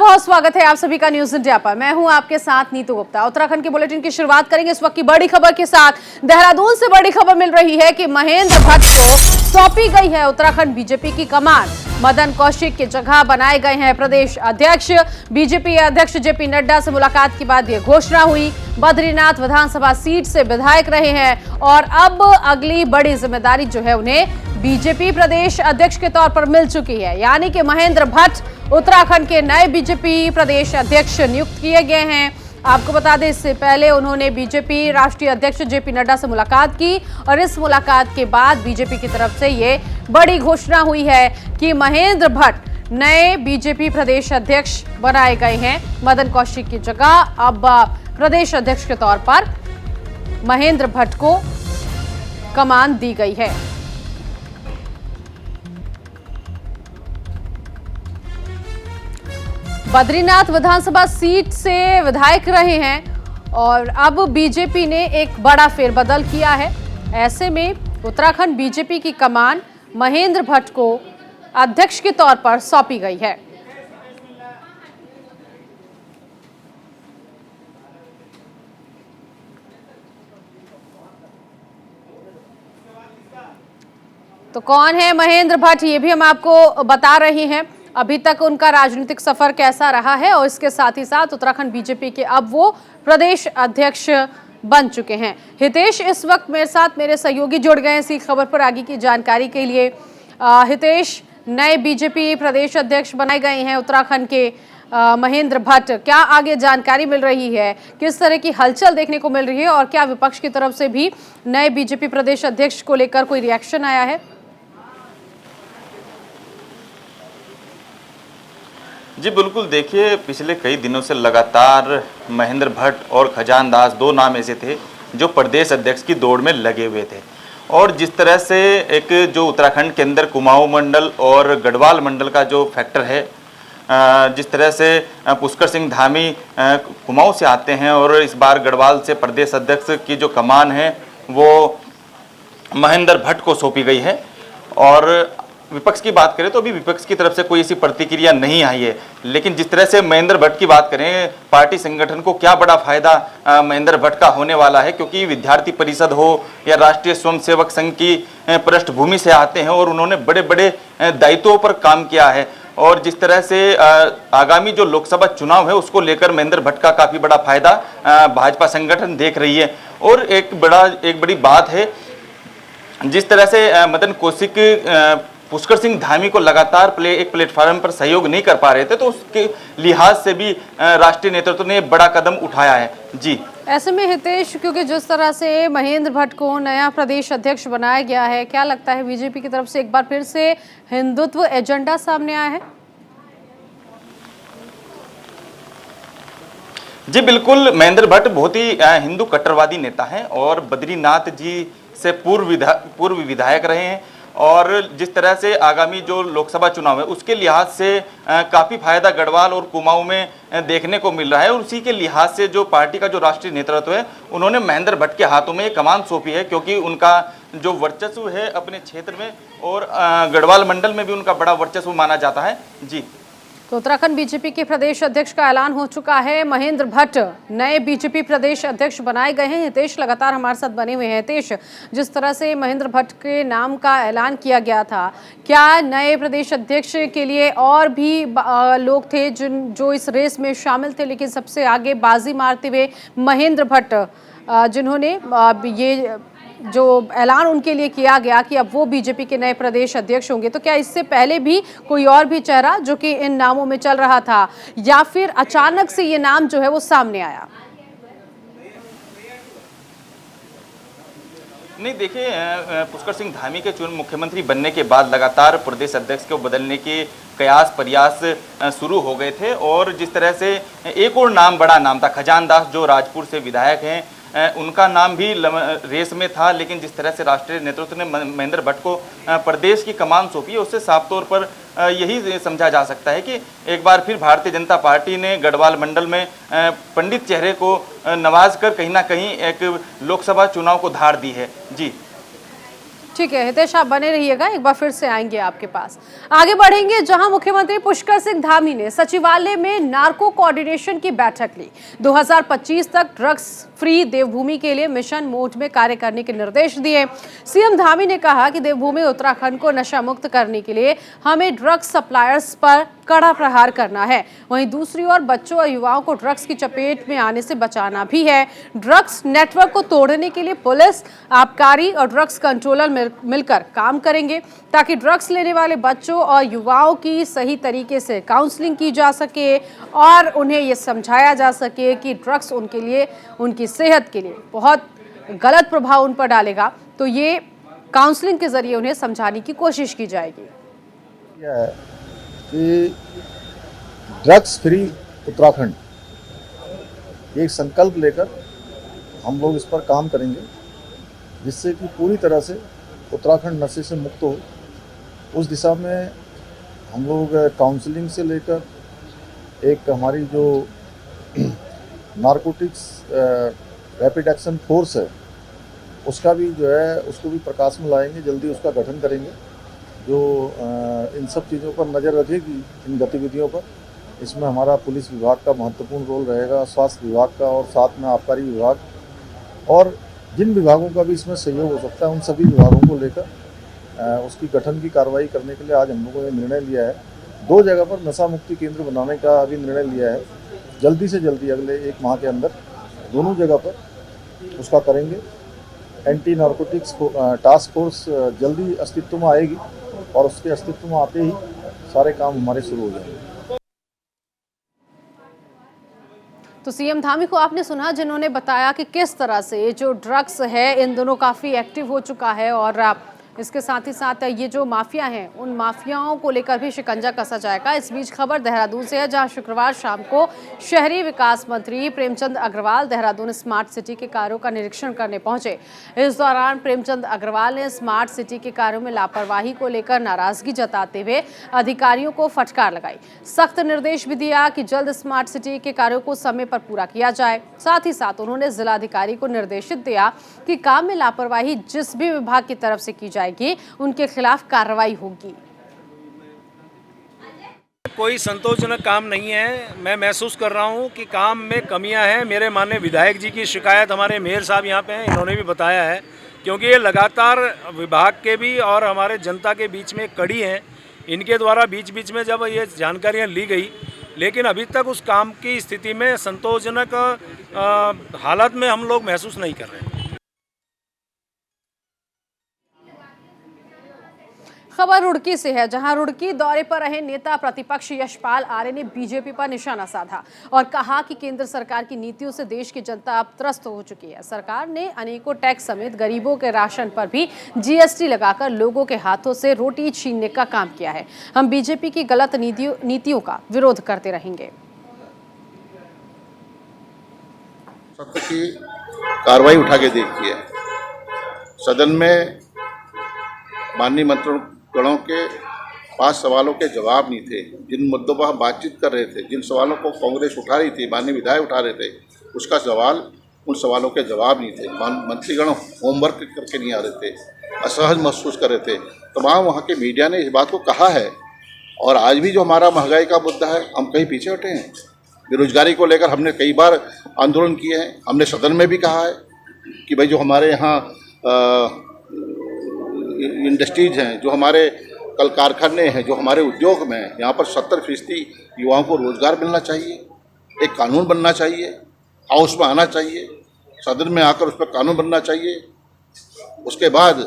बहुत स्वागत है आप सभी का न्यूज इंडिया पर। मैं हूं आपके साथ नीतू गुप्ता। उत्तराखंड के बुलेटिन की शुरुआत करेंगे इस वक्त की बड़ी खबर के साथ। देहरादून से बड़ी खबर मिल रही है कि महेंद्र भट्ट को सौंपी गई है उत्तराखंड बीजेपी की कमान। मदन कौशिक की जगह बनाए गए हैं प्रदेश अध्यक्ष। बीजेपी अध्यक्ष जेपी नड्डा से मुलाकात के बाद यह घोषणा हुई। बद्रीनाथ विधानसभा सीट से विधायक रहे हैं और अब अगली बड़ी जिम्मेदारी जो है उन्हें बीजेपी प्रदेश अध्यक्ष के तौर पर मिल चुकी है, यानी कि महेंद्र भट्ट उत्तराखंड के नए बीजेपी प्रदेश अध्यक्ष नियुक्त किए गए हैं। आपको बता दें, इससे पहले उन्होंने बीजेपी राष्ट्रीय अध्यक्ष जेपी नड्डा से मुलाकात की और इस मुलाकात के बाद बीजेपी की तरफ से ये बड़ी घोषणा हुई है कि महेंद्र भट्ट नए बीजेपी प्रदेश अध्यक्ष बनाए गए हैं। मदन कौशिक की जगह अब प्रदेश अध्यक्ष के तौर पर महेंद्र भट्ट को कमान दी गई है। बद्रीनाथ विधानसभा सीट से विधायक रहे हैं और अब बीजेपी ने एक बड़ा फेरबदल किया है। ऐसे में उत्तराखंड बीजेपी की कमान महेंद्र भट्ट को अध्यक्ष के तौर पर सौंपी गई है। तो कौन है महेंद्र भट्ट, ये भी हम आपको बता रहे हैं। अभी तक उनका राजनीतिक सफर कैसा रहा है और इसके साथ ही साथ उत्तराखंड बीजेपी के अब वो प्रदेश अध्यक्ष बन चुके हैं। हितेश इस वक्त मेरे साथ मेरे सहयोगी जुड़ गए हैं इसी खबर पर आगे की जानकारी के लिए। हितेश, नए बीजेपी प्रदेश अध्यक्ष बनाए गए हैं उत्तराखंड के महेंद्र भट्ट, क्या आगे जानकारी मिल रही है, किस तरह की हलचल देखने को मिल रही है और क्या विपक्ष की तरफ से भी नए बीजेपी प्रदेश अध्यक्ष को लेकर कोई रिएक्शन आया है? जी बिल्कुल, देखिए पिछले कई दिनों से लगातार महेंद्र भट्ट और खजान दास दो नाम ऐसे थे जो प्रदेश अध्यक्ष की दौड़ में लगे हुए थे। और जिस तरह से एक जो उत्तराखंड के अंदर कुमाऊं मंडल और गढ़वाल मंडल का जो फैक्टर है, जिस तरह से पुष्कर सिंह धामी कुमाऊं से आते हैं और इस बार गढ़वाल से प्रदेश अध्यक्ष की जो कमान है वो महेंद्र भट्ट को सौंपी गई है। और विपक्ष की बात करें तो अभी विपक्ष की तरफ से कोई ऐसी प्रतिक्रिया नहीं आई है, लेकिन जिस तरह से महेंद्र भट्ट की बात करें, पार्टी संगठन को क्या बड़ा फायदा महेंद्र भट्ट का होने वाला है, क्योंकि विद्यार्थी परिषद हो या राष्ट्रीय स्वयंसेवक संघ की पृष्ठभूमि से आते हैं और उन्होंने बड़े बड़े दायित्वों पर काम किया है। और जिस तरह से आगामी जो लोकसभा चुनाव है उसको लेकर महेंद्र भट्ट का काफी बड़ा फायदा भाजपा संगठन देख रही है। और एक बड़ी बात है, जिस तरह से मदन कौशिक पुष्कर सिंह धामी को लगातार एक प्लेटफॉर्म पर सहयोग नहीं कर पा रहे थे, तो उसके लिहाज से भी राष्ट्रीय नेतृत्व ने बड़ा कदम उठाया है। जी, ऐसे में हितेश, क्योंकि जिस तरह से महेंद्र भट्ट को नया प्रदेश अध्यक्ष बनाया गया है, क्या लगता है बीजेपी की तरफ से एक बार फिर से हिंदुत्व एजेंडा सामने आया है? जी बिल्कुल, महेंद्र भट्ट बहुत ही हिंदू कट्टरवादी नेता हैं और बद्रीनाथ जी से पूर्व विधायक रहे हैं। और जिस तरह से आगामी जो लोकसभा चुनाव है उसके लिहाज से काफ़ी फायदा गढ़वाल और कुमाऊं में देखने को मिल रहा है। और उसी के लिहाज से जो पार्टी का जो राष्ट्रीय नेतृत्व है उन्होंने महेंद्र भट्ट के हाथों में ये कमान सौंपी है, क्योंकि उनका जो वर्चस्व है अपने क्षेत्र में और गढ़वाल मंडल में भी उनका बड़ा वर्चस्व माना जाता है। जी, तो उत्तराखंड बीजेपी के प्रदेश अध्यक्ष का ऐलान हो चुका है। महेंद्र भट्ट नए बीजेपी प्रदेश अध्यक्ष बनाए गए हैं। हितेश लगातार हमारे साथ बने हुए हैं। हितेश, जिस तरह से महेंद्र भट्ट के नाम का ऐलान किया गया था, क्या नए प्रदेश अध्यक्ष के लिए और भी लोग थे जो इस रेस में शामिल थे, लेकिन सबसे आगे बाजी मारते हुए महेंद्र भट्ट, जिन्होंने ये जो ऐलान उनके लिए किया गया कि अब वो बीजेपी के नए प्रदेश अध्यक्ष होंगे, तो क्या इससे पहले भी कोई और भी चेहरा जो कि इन नामों में चल रहा था, या फिर अचानक से ये नाम जो है वो सामने आया? नहीं, देखिए पुष्कर सिंह धामी के मुख्यमंत्री बनने के बाद लगातार प्रदेश अध्यक्ष को बदलने के प्रयास शुरू हो गए थे। और जिस तरह से एक और नाम, बड़ा नाम था, खजान दास जो राजपुर से विधायक हैं, उनका नाम भी रेस में था। लेकिन जिस तरह से राष्ट्रीय नेतृत्व ने महेंद्र भट्ट को प्रदेश की कमान सौंपी, उससे साफ तौर पर यही समझा जा सकता है कि एक बार फिर भारतीय जनता पार्टी ने गढ़वाल मंडल में पंडित चेहरे को नवाज कर कहीं ना कहीं एक लोकसभा चुनाव को धार दी है। जी, ठीक है हितेश, आप बने रहिएगा, एक बार फिर से आएंगे आपके पास। आगे बढ़ेंगे जहां मुख्यमंत्री पुष्कर सिंह धामी ने सचिवालय में नार्को कोऑर्डिनेशन की बैठक ली। 2025 तक ड्रग्स फ्री देवभूमि के लिए मिशन मोड में कार्य करने के निर्देश दिए। सीएम धामी ने कहा कि देवभूमि उत्तराखंड को नशा मुक्त करने के लिए हमें ड्रग्स सप्लायर्स पर कड़ा प्रहार करना है। वहीं दूसरी ओर बच्चों और युवाओं को ड्रग्स की चपेट में आने से बचाना भी है। ड्रग्स नेटवर्क को तोड़ने के लिए पुलिस, आबकारी और ड्रग्स कंट्रोलर मिलकर काम करेंगे ताकि ड्रग्स लेने वाले बच्चों और युवाओं की सही तरीके से काउंसलिंग की जा सके और उन्हें ये समझाया जा सके कि ड्रग्स उनके लिए, उनकी सेहत के लिए बहुत गलत प्रभाव उन पर डालेगा। तो ये काउंसलिंग के जरिए उन्हें समझाने की कोशिश की जाएगी। कि ड्रग्स फ्री उत्तराखंड एक संकल्प लेकर हम लोग इस पर काम करेंगे, जिससे कि पूरी तरह से उत्तराखंड नशे से मुक्त हो। उस दिशा में हम लोग काउंसलिंग से लेकर एक हमारी जो नारकोटिक्स रैपिड एक्शन फोर्स है उसका भी जो है उसको भी प्रकाश में लाएंगे। जल्दी उसका गठन करेंगे जो इन सब चीज़ों पर नज़र रखेगी, इन गतिविधियों पर। इसमें हमारा पुलिस विभाग का महत्वपूर्ण रोल रहेगा, स्वास्थ्य विभाग का और साथ में आबकारी विभाग, और जिन विभागों का भी इसमें सहयोग हो सकता है उन सभी विभागों को लेकर उसकी गठन की कार्रवाई करने के लिए आज हम लोगों ने निर्णय लिया है। 2 जगह पर नशा मुक्ति केंद्र बनाने का अभी निर्णय लिया है। जल्दी से जल्दी अगले 1 माह के अंदर दोनों जगह पर उसका करेंगे। एंटी नारकोटिक्स टास्क फोर्स जल्दी अस्तित्व में आएगी और उसके अस्तित्व में आते ही सारे काम हमारे शुरू हो जाएंगे। तो सीएम धामी को आपने सुना, जिन्होंने बताया कि किस तरह से जो ड्रग्स है इन दोनों काफ़ी एक्टिव हो चुका है और इसके साथ ही साथ ये जो माफिया हैं उन माफियाओं को लेकर भी शिकंजा कसा जाएगा। इस बीच खबर देहरादून से है, जहां शुक्रवार शाम को शहरी विकास मंत्री प्रेमचंद अग्रवाल देहरादून स्मार्ट सिटी के कार्यों का निरीक्षण करने पहुंचे। इस दौरान प्रेमचंद अग्रवाल ने स्मार्ट सिटी के कार्यों में लापरवाही को लेकर नाराजगी जताते हुए अधिकारियों को फटकार लगाई। सख्त निर्देश भी दिया कि जल्द स्मार्ट सिटी के कार्यों को समय पर पूरा किया जाए। साथ ही साथ उन्होंने जिलाधिकारी को निर्देशित दिया कि काम में लापरवाही जिस भी विभाग की तरफ से की जाएगी उनके खिलाफ कार्रवाई होगी। कोई संतोषजनक काम नहीं है। मैं महसूस कर रहा हूं कि काम में कमियां हैं। मेरे माननीय विधायक जी की शिकायत हमारे मेयर साहब यहां पे हैं, इन्होंने भी बताया है, क्योंकि ये लगातार विभाग के भी और हमारे जनता के बीच में कड़ी हैं। इनके द्वारा बीच बीच में जब ये जानकारियां ली गई, लेकिन अभी तक उस काम की स्थिति में संतोषजनक हालत में हम लोग महसूस नहीं कर रहे हैं। खबर रुड़की से है, जहां रुड़की दौरे पर रहे नेता प्रतिपक्ष यशपाल आर्य ने बीजेपी पर निशाना साधा और कहा कि केंद्र सरकार की नीतियों से देश की जनता अब त्रस्त हो चुकी है। सरकार ने अनेकों टैक्स समेत गरीबों के राशन पर भी जीएसटी लगाकर लोगों के हाथों से रोटी छीनने का काम किया है। हम बीजेपी की गलत नीतियों का विरोध करते रहेंगे। सत्र की कार्रवाई उठा के देखी है। सदन में माननीय मंत्रीगणों के पास सवालों के जवाब नहीं थे। जिन मुद्दों पर हम बातचीत कर रहे थे, जिन सवालों को कांग्रेस उठा रही थी, माननीय विधायक उठा रहे थे, उसका सवाल, उन सवालों के जवाब नहीं थे। मंत्रीगण होमवर्क करके नहीं आ रहे थे, असहज महसूस कर रहे थे। तमाम वहाँ के मीडिया ने इस बात को कहा है। और आज भी जो हमारा महंगाई का मुद्दा है, हम कहीं पीछे हटे हैं। बेरोजगारी को लेकर हमने कई बार आंदोलन किए हैं। हमने सदन में भी कहा है कि भाई जो हमारे यहाँ इंडस्ट्रीज हैं, जो हमारे कल कारखाने हैं, जो हमारे उद्योग में हैं, यहाँ पर 70% युवाओं को रोजगार मिलना चाहिए। एक कानून बनना चाहिए, हाउस में आना चाहिए, सदन में आकर उस पर कानून बनना चाहिए। उसके बाद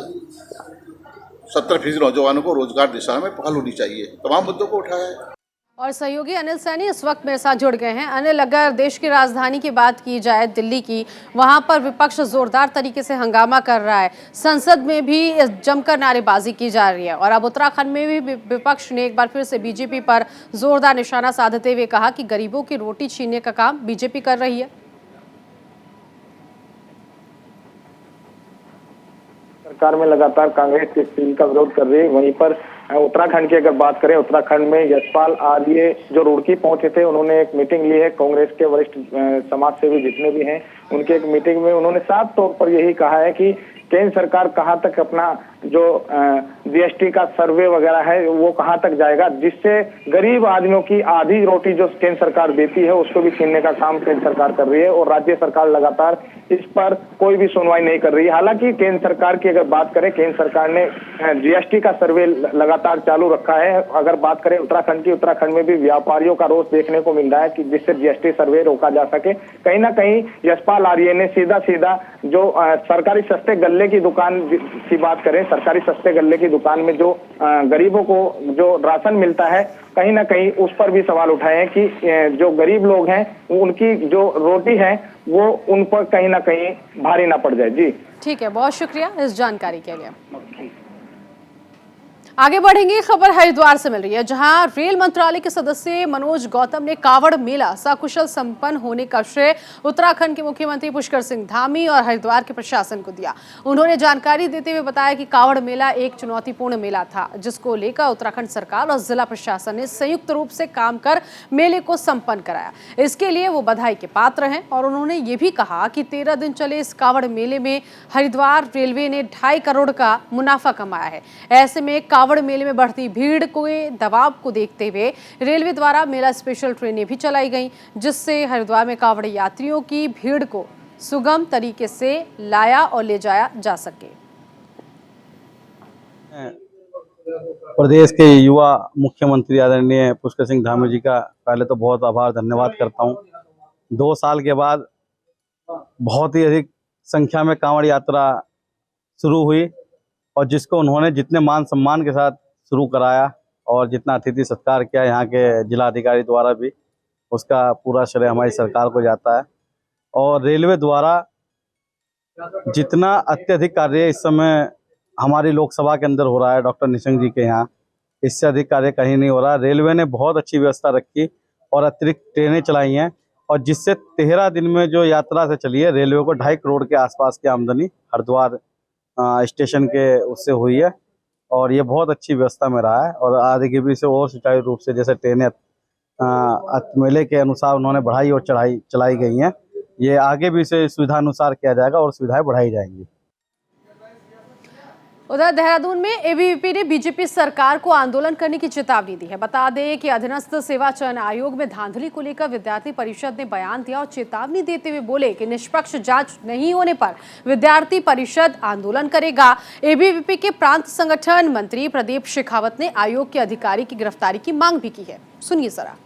70% नौजवानों को रोजगार दिशा में पहल होनी चाहिए। तमाम मुद्दों को उठाया है। और सहयोगी अनिल सैनी इस वक्त मेरे साथ जुड़ गए हैं। अनिल, अगर देश की राजधानी की बात की जाए दिल्ली की, वहां पर विपक्ष जोरदार तरीके से हंगामा कर रहा है, संसद में भी जमकर नारेबाजी की जा रही है और अब उत्तराखंड में भी विपक्ष ने एक बार फिर से बीजेपी पर जोरदार निशाना साधते हुए कहा कि गरीबों की रोटी छीनने का काम बीजेपी कर रही है। सरकार में लगातार कांग्रेस की स्टील का विरोध कर रही है। वहीं पर उत्तराखंड की अगर बात करें, उत्तराखंड में यशपाल आर्य जो रुड़की पहुंचे थे, उन्होंने एक मीटिंग ली है। कांग्रेस के वरिष्ठ समाज सेवी जितने भी हैं, उनके एक मीटिंग में उन्होंने साफ तौर पर यही कहा है कि केंद्र सरकार कहां तक अपना जो जीएसटी का सर्वे वगैरह है वो कहां तक जाएगा, जिससे गरीब आदमियों की आधी रोटी जो केंद्र सरकार देती है उसको भी छीनने का काम केंद्र सरकार कर रही है और राज्य सरकार लगातार इस पर कोई भी सुनवाई नहीं कर रही है। हालांकि केंद्र सरकार की अगर बात करें, केंद्र सरकार ने जीएसटी का सर्वे लगातार चालू रखा है। अगर बात करें उत्तराखंड की, उत्तराखंड में भी व्यापारियों का रोष देखने को मिल रहा है कि जिससे जीएसटी सर्वे रोका जा सके। कहीं ना कहीं यशपाल आर्य ने सीधा जो सरकारी सस्ते गल्ले की दुकान की बात करें, सरकारी सस्ते गल्ले की दुकान में जो गरीबों को जो राशन मिलता है, कहीं ना कहीं उस पर भी सवाल उठाए हैं कि जो गरीब लोग हैं उनकी जो रोटी है वो उन पर कहीं ना कहीं भारी ना पड़ जाए। जी ठीक है, बहुत शुक्रिया इस जानकारी के लिए। आगे बढ़ेंगे, खबर हरिद्वार से मिल रही है, जहां रेल मंत्रालय के सदस्य मनोज गौतम ने कावड़ मेला सकुशल संपन्न होने का श्रेय उत्तराखंड के मुख्यमंत्री पुष्कर सिंह धामी और हरिद्वार के प्रशासन को दिया। उन्होंने जानकारी देते हुए बताया कि कावड़ मेला एक चुनौतीपूर्ण मेला था, जिसको लेकर उत्तराखंड सरकार और जिला प्रशासन ने संयुक्त रूप से काम कर मेले को संपन्न कराया। इसके लिए वो बधाई के पात्र हैं और उन्होंने ये भी कहा कि 13 दिन चले इस कावड़ मेले में हरिद्वार रेलवे ने 2.5 करोड़ का मुनाफा कमाया है। ऐसे में कावड़ मेले में बढ़ती भीड़ के दबाव को देखते हुए रेलवे द्वारा मेला स्पेशल ट्रेनें भी चलाई गईं, जिससे हरिद्वार में कावड़ यात्रियों की भीड़ को सुगम तरीके से लाया और ले जाया जा सके। प्रदेश के युवा मुख्यमंत्री आदरणीय पुष्कर सिंह धामी जी का पहले तो बहुत आभार धन्यवाद करता हूं। 2 साल के बाद बहुत ही अधिक संख्या में कांवड़ यात्रा शुरू हुई और जिसको उन्होंने जितने मान सम्मान के साथ शुरू कराया और जितना अतिथि सत्कार किया यहाँ के जिलाधिकारी द्वारा भी, उसका पूरा श्रेय हमारी सरकार को जाता है। और रेलवे द्वारा जितना अत्यधिक कार्य इस समय हमारी लोकसभा के अंदर हो रहा है डॉक्टर निशंक जी के यहाँ, इससे अधिक कार्य कहीं नहीं हो रहा। रेलवे ने बहुत अच्छी व्यवस्था रखी और अतिरिक्त ट्रेनें चलाई हैं और जिससे 13 दिन में जो यात्रा से चली है रेलवे को 2.5 करोड़ के आसपास की आमदनी हरिद्वार स्टेशन के उससे हुई है और ये बहुत अच्छी व्यवस्था में रहा है। और आगे भी से और सुचारू रूप से जैसे ट्रेनें मेले के अनुसार उन्होंने बढ़ाई और चलाई गई हैं, ये आगे भी इसे सुविधा अनुसार किया जाएगा और सुविधाएं बढ़ाई जाएंगी। उधर देहरादून में एबीवीपी ने बीजेपी सरकार को आंदोलन करने की चेतावनी दी है। बता दें कि अधीनस्थ सेवा चयन आयोग में धांधली को लेकर विद्यार्थी परिषद ने बयान दिया और चेतावनी देते हुए बोले कि निष्पक्ष जांच नहीं होने पर विद्यार्थी परिषद आंदोलन करेगा। एबीवीपी के प्रांत संगठन मंत्री प्रदीप शेखावत ने आयोग के अधिकारी की गिरफ्तारी की मांग भी की है। सुनिए जरा।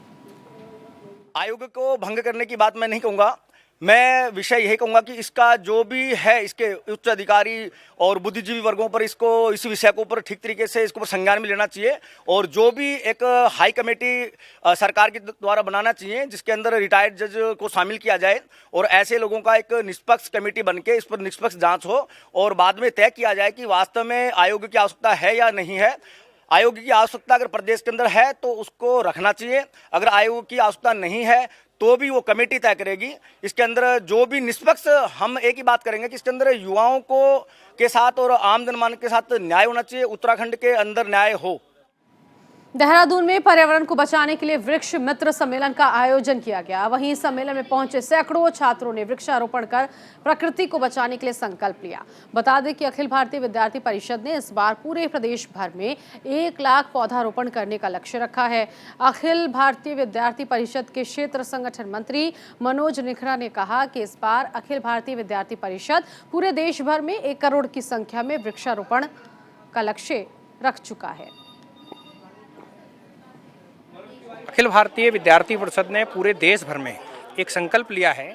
आयोग को भंग करने की बात मैं नहीं कहूँगा, मैं विषय यही कहूँगा कि इसका जो भी है इसके उच्च अधिकारी और बुद्धिजीवी वर्गों पर इसको इस विषय को ऊपर ठीक तरीके से इसको संज्ञान में लेना चाहिए और जो भी एक हाई कमेटी सरकार के द्वारा बनाना चाहिए जिसके अंदर रिटायर्ड जज को शामिल किया जाए और ऐसे लोगों का एक निष्पक्ष कमेटी बनके इस पर निष्पक्ष जांच हो और बाद में तय किया जाए कि वास्तव में आयोग की आवश्यकता है या नहीं है। आयोग की आवश्यकता अगर प्रदेश के अंदर है तो उसको रखना चाहिए, अगर आयोग की आवश्यकता नहीं है तो भी वो कमेटी तय करेगी। इसके अंदर जो भी निष्पक्ष, हम एक ही बात करेंगे कि इसके अंदर युवाओं को के साथ और आम जनमान के साथ न्याय होना चाहिए, उत्तराखंड के अंदर न्याय हो। देहरादून में पर्यावरण को बचाने के लिए वृक्ष मित्र सम्मेलन का आयोजन किया गया। वहीं सम्मेलन में पहुंचे सैकड़ों छात्रों ने वृक्षारोपण कर प्रकृति को बचाने के लिए संकल्प लिया। बता दें कि अखिल भारतीय विद्यार्थी परिषद ने इस बार पूरे प्रदेश भर में 1 लाख पौधारोपण करने का लक्ष्य रखा है। अखिल भारतीय विद्यार्थी परिषद के क्षेत्र संगठन मंत्री मनोज निखरा ने कहा कि इस बार अखिल भारतीय विद्यार्थी परिषद पूरे देश भर में 1 करोड़ की संख्या में वृक्षारोपण का लक्ष्य रख चुका है। अखिल भारतीय विद्यार्थी परिषद ने पूरे देश भर में एक संकल्प लिया है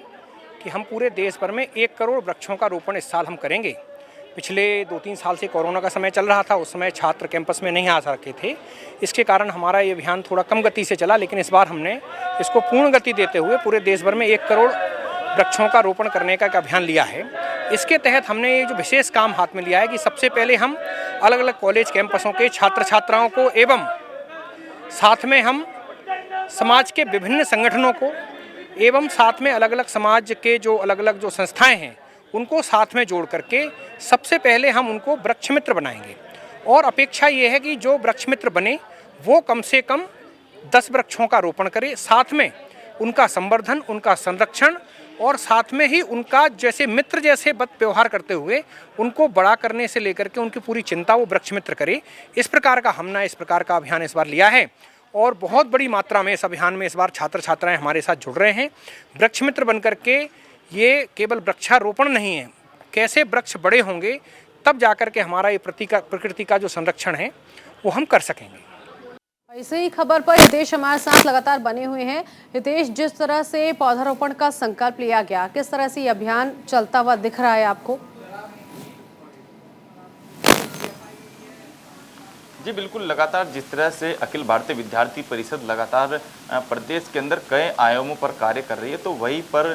कि हम पूरे देश भर में 1 करोड़ वृक्षों का रोपण इस साल हम करेंगे। पिछले 2-3 साल से कोरोना का समय चल रहा था, उस समय छात्र कैंपस में नहीं आ सके थे, इसके कारण हमारा ये अभियान थोड़ा कम गति से चला, लेकिन इस बार हमने इसको पूर्ण गति देते हुए पूरे देश भर में 1 करोड़ वृक्षों का रोपण करने का अभियान लिया है। इसके तहत हमने ये जो विशेष काम हाथ में लिया है कि सबसे पहले हम अलग अलग कॉलेज कैंपसों के छात्र छात्राओं को एवं साथ में हम समाज के विभिन्न संगठनों को एवं साथ में अलग अलग समाज के जो अलग अलग जो संस्थाएं हैं उनको साथ में जोड़ करके सबसे पहले हम उनको वृक्ष मित्र बनाएंगे और अपेक्षा ये है कि जो वृक्ष मित्र बने वो कम से कम 10 वृक्षों का रोपण करे, साथ में उनका संवर्धन, उनका संरक्षण और साथ में ही उनका जैसे मित्र जैसे व्यवहार करते हुए उनको बड़ा करने से लेकर के उनकी पूरी चिंता वो वृक्ष मित्र करे। इस प्रकार का हमने इस प्रकार का अभियान इस बार लिया है और बहुत बड़ी मात्रा में इस अभियान में इस बार छात्र छात्राएं हमारे साथ जुड़ रहे हैं। वृक्ष मित्र बनकर के ये केवल वृक्षारोपण नहीं है, कैसे वृक्ष बड़े होंगे तब जाकर के हमारा ये प्रकृति का जो संरक्षण है वो हम कर सकेंगे। ऐसे ही खबर पर हितेश हमारे साथ लगातार बने हुए हैं। हितेश, जिस तरह से पौधारोपण का संकल्प लिया गया, किस तरह से ये अभियान चलता हुआ दिख रहा है आपको? जी बिल्कुल, लगातार जिस तरह से अखिल भारतीय विद्यार्थी परिषद लगातार प्रदेश के अंदर कई आयामों पर कार्य कर रही है, तो वहीं पर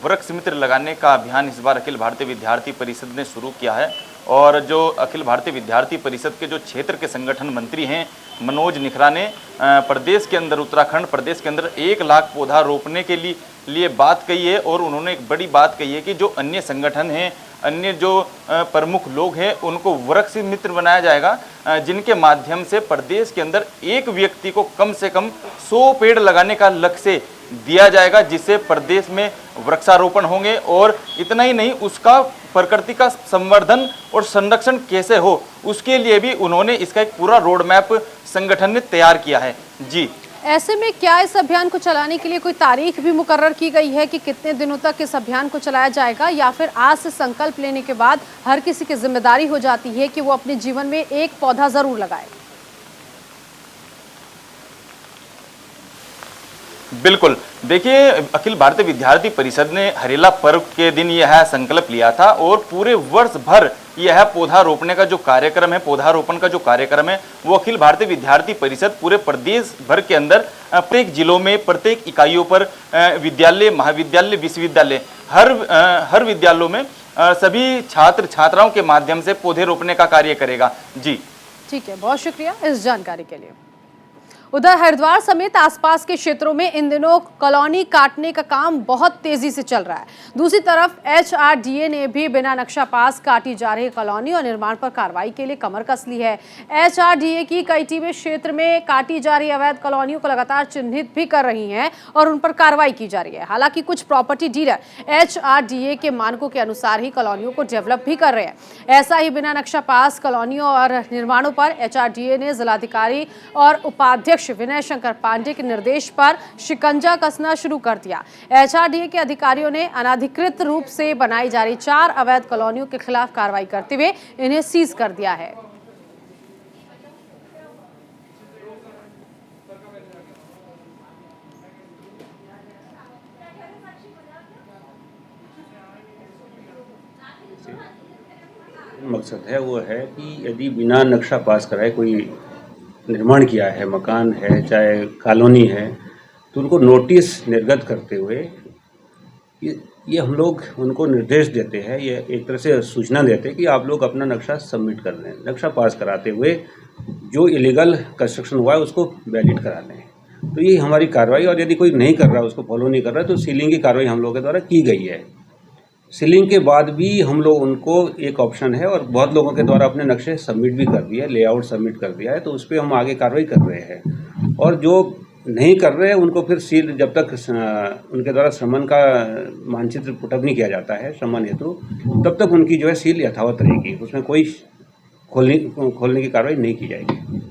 वृक्ष मित्र लगाने का अभियान इस बार अखिल भारतीय विद्यार्थी परिषद ने शुरू किया है। और जो अखिल भारतीय विद्यार्थी परिषद के जो क्षेत्र के संगठन मंत्री हैं मनोज निखरा ने प्रदेश के अंदर, उत्तराखंड प्रदेश के अंदर 1 लाख पौधा रोपने के लिए बात कही है। और उन्होंने एक बड़ी बात कही है कि जो अन्य संगठन हैं, अन्य जो प्रमुख लोग हैं, उनको वृक्ष मित्र बनाया जाएगा, जिनके माध्यम से प्रदेश के अंदर एक व्यक्ति को कम से कम 100 पेड़ लगाने का लक्ष्य दिया जाएगा, जिससे प्रदेश में वृक्षारोपण होंगे। और इतना ही नहीं, उसका प्रकृति का संवर्धन और संरक्षण कैसे हो, उसके लिए भी उन्होंने इसका एक पूरा रोड मैप संगठन ने तैयार किया है। जी, ऐसे में क्या इस अभियान को चलाने के लिए कोई तारीख भी मुकर्रर की गई है कि कितने दिनों तक इस अभियान को चलाया जाएगा, या फिर आज से संकल्प लेने के बाद हर किसी की जिम्मेदारी हो जाती है कि वो अपने जीवन में एक पौधा जरूर लगाए? बिल्कुल, देखिए, अखिल भारतीय विद्यार्थी परिषद ने हरेला पर्व के दिन यह संकल्प लिया था और पूरे वर्ष भर यह पौधा रोपने का जो कार्यक्रम है, पौधारोपण का जो कार्यक्रम है, वो अखिल भारतीय विद्यार्थी परिषद पूरे प्रदेश भर के अंदर प्रत्येक जिलों में, प्रत्येक इकाइयों पर, विद्यालय, महाविद्यालय, विश्वविद्यालय, हर विद्यालयों में सभी छात्र छात्राओं के माध्यम से पौधे रोपने का कार्य करेगा। जी ठीक है, बहुत शुक्रिया इस जानकारी के लिए। उधर हरिद्वार समेत आसपास के क्षेत्रों में इन दिनों कॉलोनी काटने का काम बहुत तेजी से चल रहा है। दूसरी तरफ HRDA ने भी बिना नक्शा पास काटी जा रही कॉलोनी और निर्माण पर कार्रवाई के लिए कमर कस ली है। HRDA की कई टीमें क्षेत्र में काटी जा रही अवैध कॉलोनियों को लगातार चिन्हित भी कर रही हैं और उन पर कार्रवाई की जा रही है। हालांकि कुछ प्रॉपर्टी डीलर HRDA के मानकों के अनुसार ही कॉलोनियों को डेवलप भी कर रहे हैं। ऐसा ही बिना नक्शा पास कॉलोनियों और निर्माणों पर HRDA ने जिलाधिकारी और उपाध्यक्ष विनय शंकर पांडे के निर्देश पर शिकंजा कसना शुरू कर दिया। HRDA के अधिकारियों ने अनाधिकृत रूप से बनाई जा रही 4 अवैध कॉलोनियों के खिलाफ कार्रवाई करते हुए इन्हें सीज कर दिया है। मकसद है वो है कि यदि बिना नक्शा पास कराए कोई निर्माण किया है, मकान है, चाहे कॉलोनी है, तो उनको नोटिस निर्गत करते हुए ये हम लोग उनको निर्देश देते हैं, ये एक तरह से सूचना देते हैं कि आप लोग अपना नक्शा सबमिट कर लें। नक्शा पास कराते हुए जो इलीगल कंस्ट्रक्शन हुआ है उसको वैलिड करा लें। तो ये हमारी कार्रवाई, और यदि कोई नहीं कर रहा, उसको फॉलो नहीं कर रहा, तो सीलिंग की कार्रवाई हम लोगों के द्वारा की गई है। सीलिंग के बाद भी हम लोग उनको एक ऑप्शन है, और बहुत लोगों के द्वारा अपने नक्शे सबमिट भी कर दिया है, लेआउट सबमिट कर दिया है, तो उस पर हम आगे कार्रवाई कर रहे हैं। और जो नहीं कर रहे हैं उनको फिर सील, जब तक उनके द्वारा श्रमण का मानचित्र पुटअप नहीं किया जाता है श्रमण हेतु, तब तक उनकी जो है सील यथावत रहेगी, उसमें कोई खोलने की कार्रवाई नहीं की जाएगी।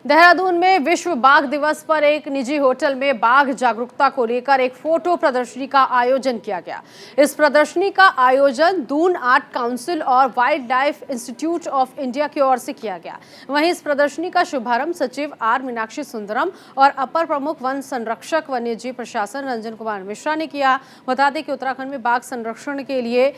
देहरादून में विश्व बाघ दिवस पर एक निजी होटल में बाघ जागरूकता को लेकर एक फोटो प्रदर्शनी का आयोजन किया गया। इस प्रदर्शनी का आयोजन दून आर्ट काउंसिल और wild life institute of India की ओर से किया गया। वहीं इस प्रदर्शनी का शुभारंभ सचिव आर मीनाक्षी सुंदरम और अपर प्रमुख वन संरक्षक वन्यजीव प्रशासन रंजन कुमार मिश्रा ने किया। बता दें कि उत्तराखंड में बाघ संरक्षण के लिए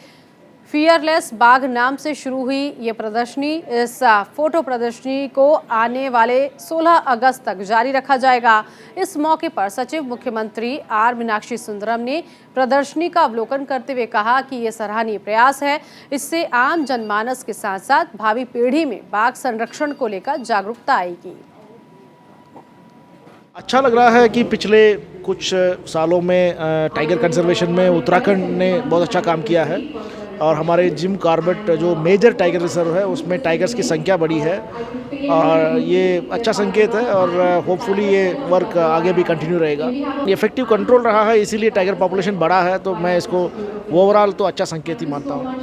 फियरलेस बाघ नाम से शुरू हुई ये प्रदर्शनी, इस फोटो प्रदर्शनी को आने वाले 16 अगस्त तक जारी रखा जाएगा। इस मौके पर सचिव मुख्यमंत्री आर मीनाक्षी सुंदरम ने प्रदर्शनी का अवलोकन करते हुए कहा कि ये सराहनीय प्रयास है, इससे आम जनमानस के साथ साथ भावी पीढ़ी में बाघ संरक्षण को लेकर जागरूकता आएगी। अच्छा लग रहा है कि पिछले कुछ सालों में टाइगर कंजर्वेशन में उत्तराखंड ने बहुत अच्छा काम किया है और हमारे जिम कॉर्बेट जो मेजर टाइगर रिजर्व है उसमें टाइगर्स की संख्या बढ़ी है और ये अच्छा संकेत है और होपफुली ये वर्क आगे भी कंटिन्यू रहेगा। इफेक्टिव कंट्रोल रहा है इसीलिए टाइगर पॉपुलेशन बढ़ा है, तो मैं इसको ओवरऑल तो अच्छा संकेत ही मानता हूँ।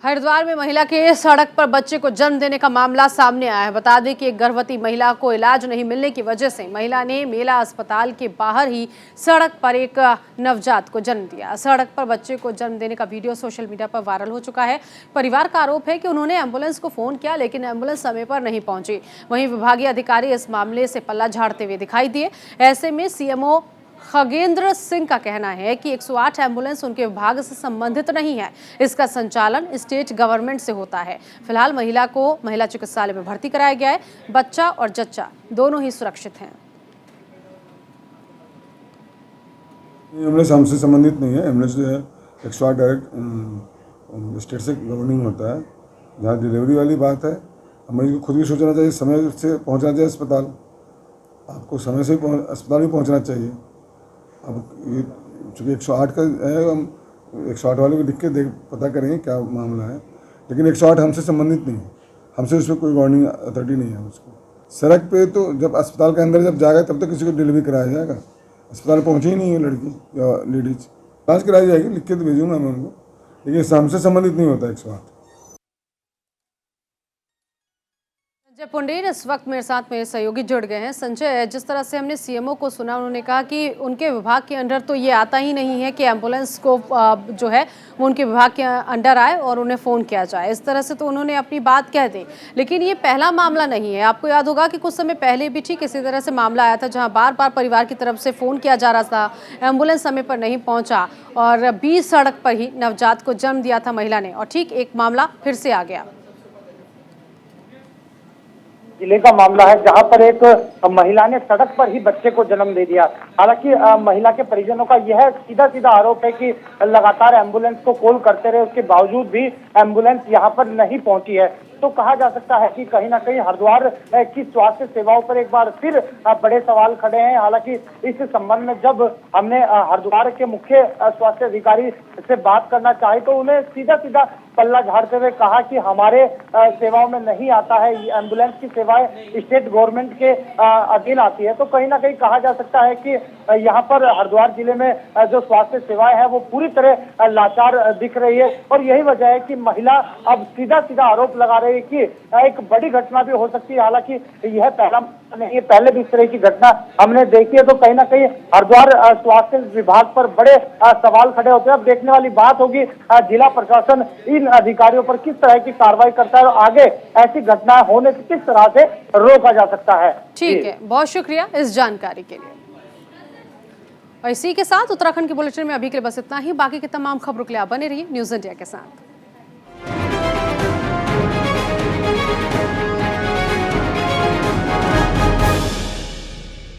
हरिद्वार में महिला के सड़क पर बच्चे को जन्म देने का मामला सामने आया है। बता दें कि एक गर्भवती महिला को इलाज नहीं मिलने की वजह से महिला ने मेला अस्पताल के बाहर ही सड़क पर एक नवजात को जन्म दिया। सड़क पर बच्चे को जन्म देने का वीडियो सोशल मीडिया पर वायरल हो चुका है। परिवार का आरोप है कि उन्होंने एम्बुलेंस को फोन किया लेकिन एम्बुलेंस समय पर नहीं पहुंची। वहीं विभागीय अधिकारी इस मामले से पल्ला झाड़ते हुए दिखाई दिए। ऐसे में सीएमओ खगेंद्र सिंह का कहना है कि 108 एम्बुलेंस उनके विभाग से संबंधित नहीं है। इसका संचालन स्टेट गवर्नमेंट से होता है। फिलहाल महिला को महिला चिकित्सालय में भर्ती कराया गया है। बच्चा और जच्चा दोनों ही सुरक्षित हैं। एम्बुलेंस हमसे संबंधित नहीं है। एम्बुलेंस जो है 108 डायरेक्ट स्टेट से गवर्निंग होता है। जहाँ डिलीवरी वाली बात है, मरीज को खुद भी सोचना चाहिए, समय से पहुँचना चाहिए अस्पताल। आपको समय से अस्पताल भी पहुँचना चाहिए। अब ये चूँकि 108 का है, हम 108 वाले को लिख के पता करेंगे क्या मामला है, लेकिन 108 हमसे संबंधित नहीं है। हमसे उसमें कोई वार्निंग अथॉरिटी नहीं है उसको। सड़क पे तो जब अस्पताल के अंदर जब जाएगा तब तक किसी को डिलीवरी कराया जाएगा। अस्पताल पहुँची ही नहीं है लड़की या लेडीज, जाँच कराई जाएगी, लिख के तो भेजूँगा मैं उनको, लेकिन हमसे संबंधित नहीं होता 108। संजय पुंडेर इस वक्त मेरे साथ मेरे सहयोगी जुड़ गए हैं। संजय, जिस तरह से हमने सीएमओ को सुना, उन्होंने कहा कि उनके विभाग के अंडर तो ये आता ही नहीं है कि एम्बुलेंस को जो है वो उनके विभाग के अंडर आए और उन्हें फ़ोन किया जाए। इस तरह से तो उन्होंने अपनी बात कह दी, लेकिन ये पहला मामला नहीं है। आपको याद होगा कि कुछ समय पहले भी ठीक इसी तरह से मामला आया था, जहाँ बार बार परिवार की तरफ से फ़ोन किया जा रहा था, एम्बुलेंस समय पर नहीं पहुँचा और बीच सड़क पर ही नवजात को जन्म दिया था महिला ने, और ठीक एक मामला फिर से आ गया। जिले का मामला है जहां पर एक महिला ने सड़क पर ही बच्चे को जन्म दे दिया। हालांकि महिला के परिजनों का यह सीधा सीधा आरोप है कि लगातार एम्बुलेंस को कॉल करते रहे, उसके बावजूद भी एम्बुलेंस यहां पर नहीं पहुंची है। तो कहा जा सकता है कि कहीं ना कहीं हरिद्वार की स्वास्थ्य सेवाओं पर एक बार फिर बड़े सवाल खड़े हैं। हालांकि इस संबंध में जब हमने हरिद्वार के मुख्य स्वास्थ्य अधिकारी से बात करना चाहे तो उन्हें सीधा सीधा पल्ला झाड़ते हुए कहा कि हमारे सेवाओं में नहीं आता है, एम्बुलेंस की सेवाएं स्टेट गवर्नमेंट के अधीन आती है। तो कहीं ना कहीं कहा जा सकता है कि यहाँ पर हरिद्वार जिले में जो स्वास्थ्य सेवाएं हैं वो पूरी तरह लाचार दिख रही है, और यही वजह है कि महिला अब सीधा सीधा आरोप लगा रही है कि एक बड़ी घटना भी हो सकती है। हालांकि यह पहला नहीं, पहले भी इस तरह की घटना हमने देखी है। तो कहीं ना कहीं हरिद्वार स्वास्थ्य विभाग पर बड़े सवाल खड़े होते हैं। अब देखने वाली बात होगी जिला प्रशासन इन अधिकारियों पर किस तरह की कार्रवाई करता है और आगे ऐसी घटना होने से किस तरह से रोका जा सकता है। ठीक है, बहुत शुक्रिया इस जानकारी के लिए। और इसी के साथ उत्तराखंड के बुलेटिन में अभी के लिए बस इतना ही। बाकी की तमाम खबरों के लिए आप बने रहिए न्यूज़ इंडिया के साथ।